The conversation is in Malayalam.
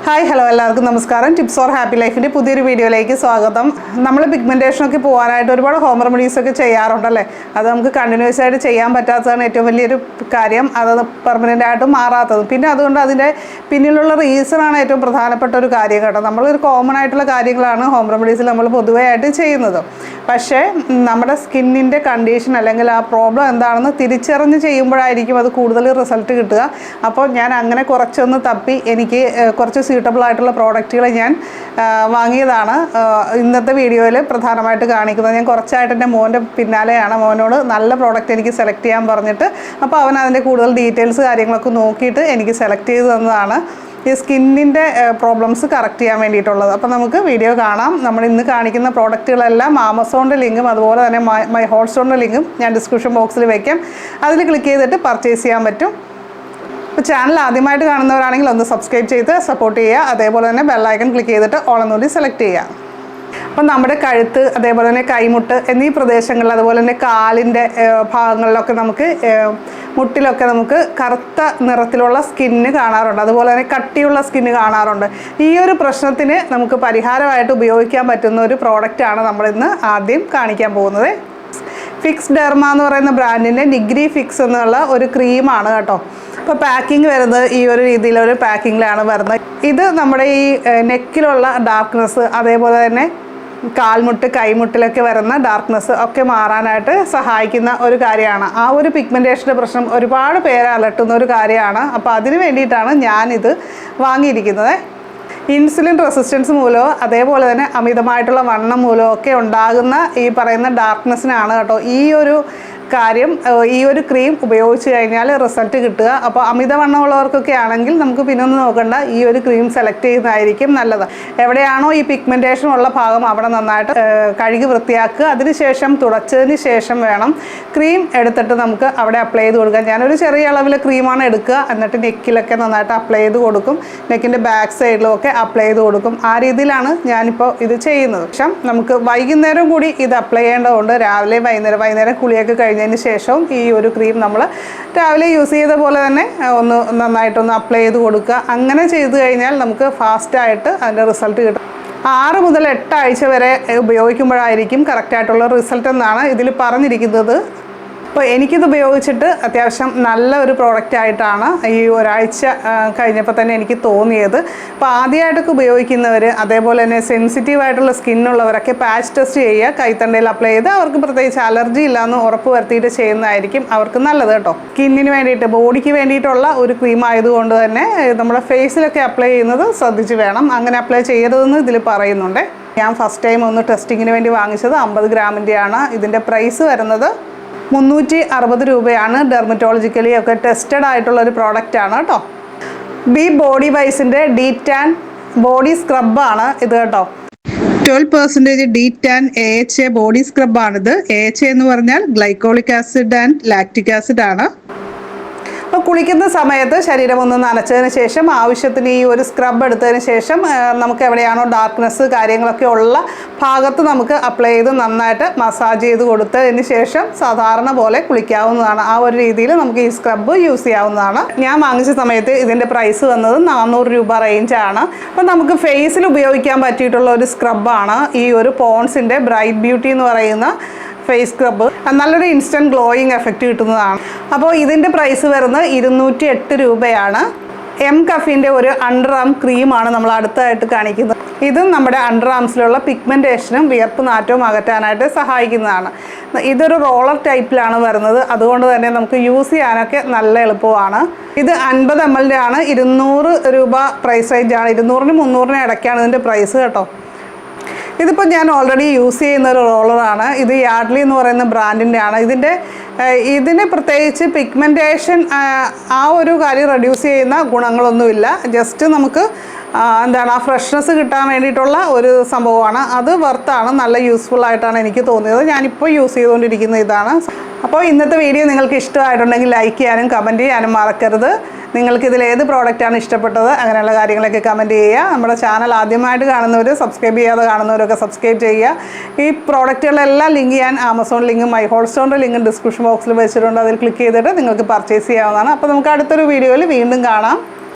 ഹായ് ഹലോ എല്ലാവർക്കും നമസ്കാരം. ടിപ്സ് ഫോർ ഹാപ്പി ലൈഫിൻ്റെ പുതിയൊരു വീഡിയോയിലേക്ക് സ്വാഗതം. നമ്മൾ പിഗ്മെൻറ്റേഷനൊക്കെ പോകാനായിട്ട് ഒരുപാട് ഹോം റെമഡീസൊക്കെ ചെയ്യാറുണ്ടല്ലേ. അത് നമുക്ക് കണ്ടിന്യൂസ് ആയിട്ട് ചെയ്യാൻ പറ്റാത്തതാണ് ഏറ്റവും വലിയൊരു കാര്യം. അത് പെർമനൻ്റ് ആയിട്ട് മാറാത്തത്. പിന്നെ അതുകൊണ്ട് അതിൻ്റെ പിന്നിലുള്ള റീസണാണ് ഏറ്റവും പ്രധാനപ്പെട്ട ഒരു കാര്യം കേട്ടോ. നമ്മളൊരു കോമൺ ആയിട്ടുള്ള കാര്യങ്ങളാണ് ഹോം റെമഡീസിൽ നമ്മൾ പൊതുവേ ആയിട്ട് ചെയ്യുന്നത്. പക്ഷേ നമ്മുടെ സ്കിന്നിൻ്റെ കണ്ടീഷൻ അല്ലെങ്കിൽ ആ പ്രോബ്ലം എന്താണെന്ന് തിരിച്ചറിഞ്ഞ് ചെയ്യുമ്പോഴായിരിക്കും അത് കൂടുതൽ റിസൾട്ട് കിട്ടുക. അപ്പോൾ ഞാൻ അങ്ങനെ കുറച്ചൊന്ന് തപ്പി എനിക്ക് കുറച്ച് സ്യൂട്ടബിൾ ആയിട്ടുള്ള പ്രോഡക്റ്റുകൾ ഞാൻ വാങ്ങിയതാണ് ഇന്നത്തെ വീഡിയോയിൽ പ്രധാനമായിട്ട് കാണിക്കുന്നത്. ഞാൻ കുറച്ചായിട്ട് എൻ്റെ മോൻ്റെ പിന്നാലെയാണ്. മോനോട് നല്ല പ്രോഡക്റ്റ് എനിക്ക് സെലക്ട് ചെയ്യാൻ പറഞ്ഞിട്ട്, അപ്പോൾ അവൻ അതിൻ്റെ കൂടുതൽ ഡീറ്റെയിൽസ് കാര്യങ്ങളൊക്കെ നോക്കിയിട്ട് എനിക്ക് സെലക്ട് ചെയ്ത് തന്നതാണ് ഈ സ്കിന്നിൻ്റെ പ്രോബ്ലംസ് കറക്റ്റ് ചെയ്യാൻ വേണ്ടിയിട്ടുള്ളത്. അപ്പോൾ നമുക്ക് വീഡിയോ കാണാം. നമ്മൾ ഇന്ന് കാണിക്കുന്ന പ്രോഡക്റ്റുകളെല്ലാം ആമസോണിൻ്റെ ലിങ്കും അതുപോലെ തന്നെ മൈ ഹോട്ട്സ്റ്റോറിൻ്റെ ലിങ്കും ഞാൻ ഡിസ്ക്രിപ്ഷൻ ബോക്സിൽ വയ്ക്കാം. അതിൽ ക്ലിക്ക് ചെയ്തിട്ട് പർച്ചേസ് ചെയ്യാൻ പറ്റും. ഇപ്പോൾ ചാനൽ ആദ്യമായിട്ട് കാണുന്നവരാണെങ്കിൽ ഒന്ന് സബ്സ്ക്രൈബ് ചെയ്ത് സപ്പോർട്ട് ചെയ്യുക. അതേപോലെ തന്നെ ബെല്ലൈക്കൺ ക്ലിക്ക് ചെയ്തിട്ട് ഓൾ എന്നുകൂടി സെലക്ട് ചെയ്യുക. അപ്പം നമ്മുടെ കഴുത്ത്, അതേപോലെ തന്നെ കൈമുട്ട് എന്നീ പ്രദേശങ്ങളിൽ, അതുപോലെ തന്നെ കാലിൻ്റെ ഭാഗങ്ങളിലൊക്കെ നമുക്ക് മുട്ടിലൊക്കെ നമുക്ക് കറുത്ത നിറത്തിലുള്ള സ്കിന്ന് കാണാറുണ്ട്. അതുപോലെ തന്നെ കട്ടിയുള്ള സ്കിന്ന് കാണാറുണ്ട്. ഈ ഒരു പ്രശ്നത്തിന് നമുക്ക് പരിഹാരമായിട്ട് ഉപയോഗിക്കാൻ പറ്റുന്ന ഒരു പ്രോഡക്റ്റാണ് നമ്മളിന്ന് ആദ്യം കാണിക്കാൻ പോകുന്നത്. ഫിക്സ് ഡെർമ എന്ന് പറയുന്ന ബ്രാൻഡിൻ്റെ നിഗ്രി ഫിക്സ് എന്നുള്ള ഒരു ക്രീമാണ് കേട്ടോ. ഇപ്പോൾ പാക്കിംഗ് വരുന്നത് ഈ ഒരു രീതിയിലൊരു പാക്കിങ്ങിലാണ് വരുന്നത്. ഇത് നമ്മുടെ ഈ നെക്കിലുള്ള ഡാർക്ക്നെസ്, അതേപോലെ തന്നെ കാൽമുട്ട് കൈമുട്ടിലൊക്കെ വരുന്ന ഡാർക്ക്നെസ് ഒക്കെ മാറാനായിട്ട് സഹായിക്കുന്ന ഒരു കാര്യമാണ്. ആ ഒരു പിഗ്മെൻറ്റേഷൻ്റെ പ്രശ്നം ഒരുപാട് പേരെ അലട്ടുന്ന ഒരു കാര്യമാണ്. അപ്പോൾ അതിന് വേണ്ടിയിട്ടാണ് ഞാനിത് വാങ്ങിയിരിക്കുന്നത്. ഇൻസുലിൻ റെസിസ്റ്റൻസ് മൂലമോ അതേപോലെ തന്നെ അമിതമായിട്ടുള്ള വണ്ണം മൂലമോ ഒക്കെ ഉണ്ടാകുന്ന ഈ പറയുന്ന ഡാർക്ക്നെസ്സിനാണ് കേട്ടോ ഈ ഒരു കാര്യം, ഈ ഒരു ക്രീം ഉപയോഗിച്ച് കഴിഞ്ഞാൽ റിസൾട്ട് കിട്ടുക. അപ്പോൾ അമിതവണ്ണമുള്ളവർക്കൊക്കെ ആണെങ്കിൽ നമുക്ക് പിന്നെ ഒന്നും നോക്കണ്ട, ഈ ഒരു ക്രീം സെലക്ട് ചെയ്യുന്നതായിരിക്കും നല്ലത്. എവിടെയാണോ ഈ പിഗ്മെൻറ്റേഷൻ ഉള്ള ഭാഗം അവിടെ നന്നായിട്ട് കഴുകി വൃത്തിയാക്കുക. അതിനുശേഷം തുടച്ചതിന് ശേഷം വേണം ക്രീം എടുത്തിട്ട് നമുക്ക് അവിടെ അപ്ലൈ ചെയ്ത് കൊടുക്കാം. ഞാനൊരു ചെറിയ അളവിൽ ക്രീമാണ് എടുക്കുക. എന്നിട്ട് നെക്കിലൊക്കെ നന്നായിട്ട് അപ്ലൈ ചെയ്ത് കൊടുക്കും. നെക്കിൻ്റെ ബാക്ക് സൈഡിലും ഒക്കെ അപ്ലൈ ചെയ്ത് കൊടുക്കും. ആ രീതിയിലാണ് ഞാനിപ്പോൾ ഇത് ചെയ്യുന്നത്. പക്ഷേ നമുക്ക് വൈകുന്നേരം കൂടി ഇത് അപ്ലൈ ചെയ്യേണ്ടതുകൊണ്ട് രാവിലെ വൈകുന്നേരം കുളിയൊക്കെ കഴിഞ്ഞതിന് ശേഷവും ഈ ഒരു ക്രീം നമ്മൾ രാവിലെ യൂസ് ചെയ്ത പോലെ തന്നെ ഒന്ന് നന്നായിട്ടൊന്ന് അപ്ലൈ ചെയ്ത് കൊടുക്കുക. അങ്ങനെ ചെയ്ത് കഴിഞ്ഞാൽ നമുക്ക് ഫാസ്റ്റായിട്ട് അതിൻ്റെ റിസൾട്ട് കിട്ടും. 6 മുതൽ 8 ആഴ്ച വരെ ഉപയോഗിക്കുമ്പോഴായിരിക്കും കറക്റ്റായിട്ടുള്ള റിസൾട്ട് എന്നാണ് ഇതിൽ പറഞ്ഞിരിക്കുന്നത്. അപ്പോൾ എനിക്കിത് ഉപയോഗിച്ചിട്ട് അത്യാവശ്യം നല്ല ഒരു പ്രോഡക്റ്റായിട്ടാണ് ഈ ഒരാഴ്ച കഴിഞ്ഞപ്പോൾ തന്നെ എനിക്ക് തോന്നിയത്. അപ്പോൾ ആദ്യമായിട്ടൊക്കെ ഉപയോഗിക്കുന്നവർ, അതേപോലെ തന്നെ സെൻസിറ്റീവായിട്ടുള്ള സ്കിന്നുള്ളവരൊക്കെ പാച്ച് ടെസ്റ്റ് ചെയ്യുക. കൈത്തണ്ടയിൽ അപ്ലൈ ചെയ്ത് അവർക്ക് പ്രത്യേകിച്ച് അലർജി ഇല്ലയെന്ന് ഉറപ്പ് വരുത്തിയിട്ട് ചെയ്യുന്നതായിരിക്കും അവർക്ക് നല്ലത് കേട്ടോ. സ്കിന്നിന് വേണ്ടിയിട്ട്, ബോഡിക്ക് വേണ്ടിയിട്ടുള്ള ഒരു ക്രീം ആയതുകൊണ്ട് തന്നെ നമ്മുടെ ഫേസിലൊക്കെ അപ്ലൈ ചെയ്യുന്നത് ശ്രദ്ധിച്ച് വേണം. അങ്ങനെ അപ്ലൈ ചെയ്യരുതെന്ന് ഇതിൽ പറയുന്നുണ്ട്. ഞാൻ ഫസ്റ്റ് ടൈം ഒന്ന് ടെസ്റ്റിങ്ങിന് വേണ്ടി വാങ്ങിച്ചത് 50 ഗ്രാമിൻ്റെയാണ്. ഇതിൻ്റെ പ്രൈസ് വരുന്നത് 360 രൂപയാണ്. ഡെർമറ്റോളജിക്കലി ഒക്കെ ടെസ്റ്റഡ് ആയിട്ടുള്ളൊരു പ്രോഡക്റ്റാണ് കേട്ടോ. ബി ബോഡി വൈസിൻ്റെ ഡീറ്റാൻ ബോഡി സ്ക്രബാണ് ഇത് കേട്ടോ. 12% ഡീറ്റാൻ AHA ബോഡി സ്ക്രബാണിത്. AHA എന്ന് പറഞ്ഞാൽ glycolic acid and lactic acid ആണ്. അപ്പോൾ കുളിക്കുന്ന സമയത്ത് ശരീരം ഒന്ന് നനച്ചതിന് ശേഷം ആവശ്യത്തിന് ഈ ഒരു സ്ക്രബ് എടുത്തതിന് ശേഷം നമുക്ക് എവിടെയാണോ ഡാർക്ക്നെസ് കാര്യങ്ങളൊക്കെ ഉള്ള ഭാഗത്ത് നമുക്ക് അപ്ലൈ ചെയ്ത് നന്നായിട്ട് മസാജ് ചെയ്ത് കൊടുത്തതിന് ശേഷം സാധാരണ പോലെ കുളിക്കാവുന്നതാണ്. ആ ഒരു രീതിയിൽ നമുക്ക് ഈ സ്ക്രബ് യൂസ് ചെയ്യാവുന്നതാണ്. ഞാൻ വാങ്ങിച്ച സമയത്ത് ഇതിൻ്റെ പ്രൈസ് വന്നത് 400 രൂപ റേഞ്ചാണ്. അപ്പോൾ നമുക്ക് ഫേസിൽ ഉപയോഗിക്കാൻ പറ്റിയിട്ടുള്ള ഒരു സ്ക്രബാണ് ഈ ഒരു പോൺസിൻ്റെ ബ്രൈറ്റ് ബ്യൂട്ടി എന്ന് പറയുന്ന ഫേസ് സ്ക്രബ്. നല്ലൊരു ഇൻസ്റ്റൻറ്റ് ഗ്ലോയിങ് എഫക്റ്റ് കിട്ടുന്നതാണ്. അപ്പോൾ ഇതിൻ്റെ പ്രൈസ് വരുന്നത് 208 രൂപയാണ്. എം കഫിൻ്റെ ഒരു അണ്ടർ ആം ക്രീമാണ് നമ്മൾ അടുത്തായിട്ട് കാണിക്കുന്നത്. ഇതും നമ്മുടെ അണ്ടർ ആംസിലുള്ള പിഗ്മെൻറ്റേഷനും വിയർപ്പ് നാറ്റവും അകറ്റാനായിട്ട് സഹായിക്കുന്നതാണ്. ഇതൊരു റോളർ ടൈപ്പിലാണ് വരുന്നത്. അതുകൊണ്ട് തന്നെ നമുക്ക് യൂസ് ചെയ്യാനൊക്കെ നല്ല എളുപ്പമാണ്. ഇത് 50 ml ആണ്. 200 രൂപ പ്രൈസ് റേഞ്ചാണ്. 200-നും 300-നും ഇടയ്ക്കാണ് ഇതിൻ്റെ പ്രൈസ് കേട്ടോ. ഇതിപ്പോൾ ഞാൻ ഓൾറെഡി യൂസ് ചെയ്യുന്ന ഒരു റോളറാണ്. ഇത് യാർഡ്ലി എന്ന് പറയുന്ന ബ്രാൻഡിൻ്റെ ആണ്. ഇതിന് പ്രത്യേകിച്ച് പിഗ്മെൻറ്റേഷൻ ആ ഒരു കാര്യം റെഡ്യൂസ് ചെയ്യുന്ന ഗുണങ്ങളൊന്നുമില്ല. ജസ്റ്റ് നമുക്ക് ആ ഫ്രഷ്നെസ് കിട്ടാൻ വേണ്ടിയിട്ടുള്ള ഒരു സംഭവമാണ്. അത് വർത്താണ്, നല്ല യൂസ്ഫുൾ ആയിട്ടാണ് എനിക്ക് തോന്നിയത്. ഞാനിപ്പോൾ യൂസ് ചെയ്തുകൊണ്ടിരിക്കുന്ന ഇതാണ്. അപ്പോൾ ഇന്നത്തെ വീഡിയോ നിങ്ങൾക്ക് ഇഷ്ടമായിട്ടുണ്ടെങ്കിൽ ലൈക്ക് ചെയ്യാനും കമൻറ്റ് ചെയ്യാനും മറക്കരുത്. നിങ്ങൾക്ക് ഇതിൽ ഏത് പ്രോഡക്റ്റാണ് ഇഷ്ടപ്പെട്ടത് അങ്ങനെയുള്ള കാര്യങ്ങളൊക്കെ കമൻറ്റ് ചെയ്യുക. നമ്മുടെ ചാനൽ ആദ്യമായിട്ട് കാണുന്നവർ, സബ്സ്ക്രൈബ് ചെയ്യാതെ കാണുന്നവരൊക്കെ സബ്സ്ക്രൈബ് ചെയ്യുക. ഈ പ്രോഡക്റ്റുകളെല്ലാം ലിങ്ക് ചെയ്യാൻ ആമസോൺ ലിങ്കും മൈ ഹോട്ട്സ്റ്റോറിൻ്റെ ലിങ്കും ഡിസ്ക്രിപ്ഷൻ ബോക്സിൽ വെച്ചിട്ടുണ്ട്. അതിൽ ക്ലിക്ക് ചെയ്തിട്ട് നിങ്ങൾക്ക് പർച്ചേസ് ചെയ്യാവുന്നതാണ്. അപ്പോൾ നമുക്ക് അടുത്തൊരു വീഡിയോയിൽ വീണ്ടും കാണാം.